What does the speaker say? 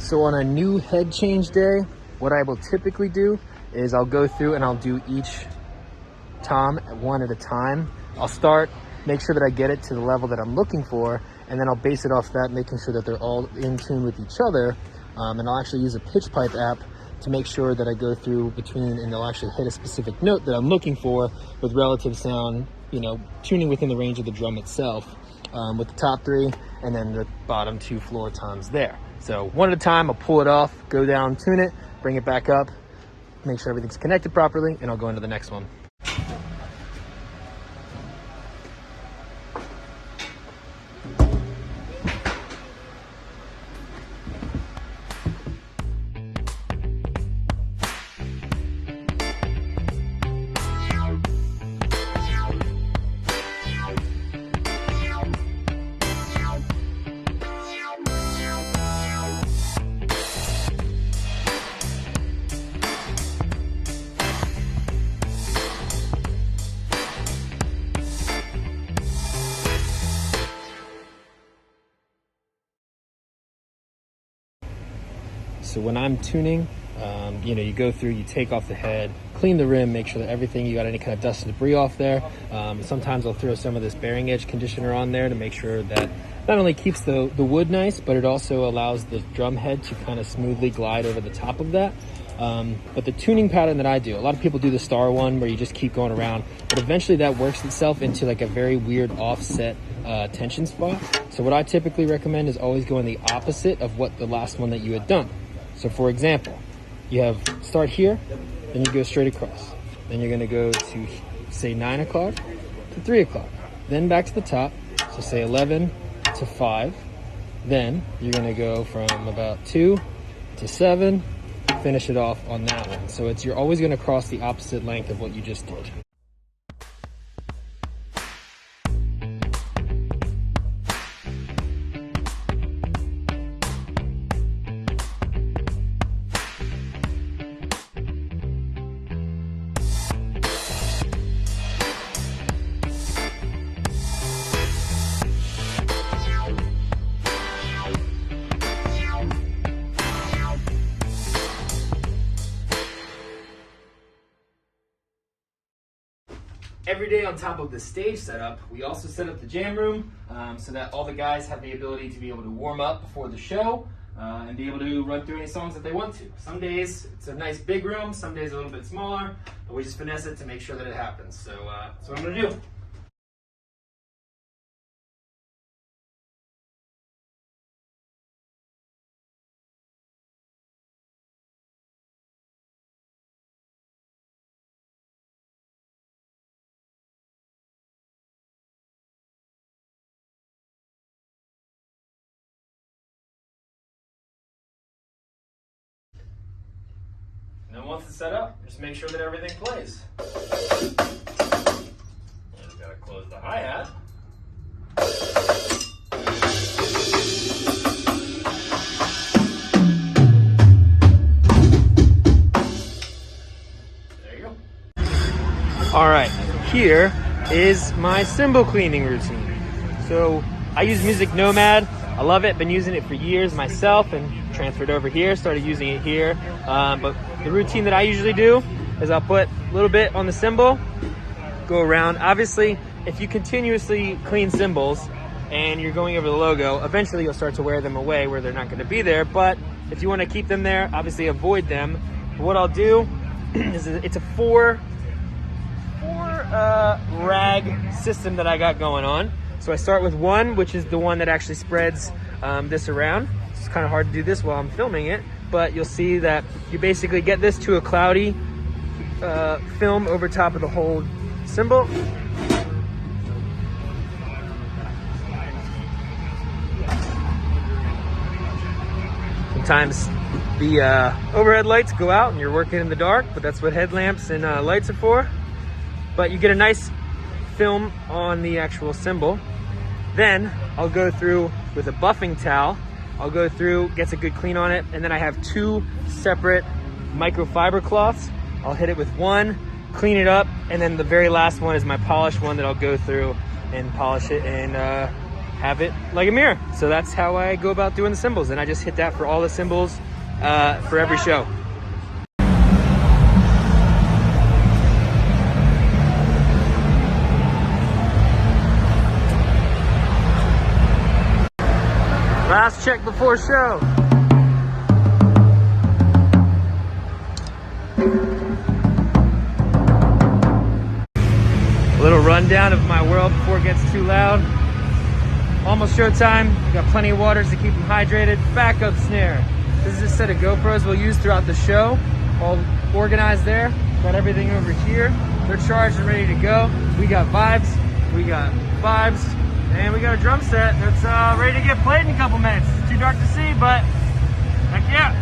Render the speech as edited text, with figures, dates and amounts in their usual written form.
So on a new head change day, what I will typically do is I'll go through and I'll do each tom one at a time. I'll start, make sure that I get it to the level that I'm looking for, and then I'll base it off that, making sure that they're all in tune with each other. And I'll actually use a pitch pipe app to make sure that I go through between, and they'll actually hit a specific note that I'm looking for with relative sound, you know, tuning within the range of the drum itself, with the top three and then the bottom two floor toms there. So one at a time, I'll pull it off, go down, tune it, bring it back up, make sure everything's connected properly, and I'll go into the next one. So when I'm tuning, you know, you go through, you take off the head, clean the rim, make sure that everything, you got any kind of dust and debris off there. Sometimes I'll throw some of this bearing edge conditioner on there to make sure that not only keeps the wood nice, but it also allows the drum head to kind of smoothly glide over the top of that. But the tuning pattern that I do, a lot of people do the star one where you just keep going around, but eventually that works itself into like a very weird offset tension spot. So what I typically recommend is always going the opposite of what the last one that you had done. So for example, you have start here, then you go straight across. Then you're gonna go to say 9 o'clock to 3 o'clock. Then back to the top, so say 11 to 5. Then you're gonna go from about 2 to 7, finish it off on that one. So you're always gonna cross the opposite length of what you just did. Every day on top of the stage setup, we also set up the jam room so that all the guys have the ability to be able to warm up before the show and be able to run through any songs that they want to. Some days it's a nice big room, some days a little bit smaller, but we just finesse it to make sure that it happens. So that's what I'm gonna do. And then once it's set up, just make sure that everything plays. And we gotta close the hi-hat. There you go. All right, here is my cymbal cleaning routine. So I use Music Nomad. I love it, been using it for years myself and transferred over here, started using it here. But the routine that I usually do is I'll put a little bit on the cymbal, go around. Obviously, if you continuously clean cymbals and you're going over the logo, eventually you'll start to wear them away where they're not gonna be there. But if you wanna keep them there, obviously avoid them. But what I'll do is it's a four rag system that I got going on. So I start with one, which is the one that actually spreads this around. It's kind of hard to do this while I'm filming it, but you'll see that you basically get this to a cloudy film over top of the whole cymbal. Sometimes the overhead lights go out and you're working in the dark, but that's what headlamps and lights are for. But you get a nice film on the actual cymbal. Then I'll go through with a buffing towel. I'll go through, gets a good clean on it, and then I have two separate microfiber cloths. I'll hit it with one, clean it up, and then the very last one is my polished one that I'll go through and polish it and have it like a mirror. So that's how I go about doing the cymbals, and I just hit that for all the cymbals for every show. Last check before show. A little rundown of my world before it gets too loud. Almost showtime. Got plenty of waters to keep them hydrated. Backup snare. This is a set of GoPros we'll use throughout the show. All organized there. Got everything over here. They're charged and ready to go. We got vibes. And we got a drum set that's ready to get played in a couple minutes. It's too dark to see, but heck yeah.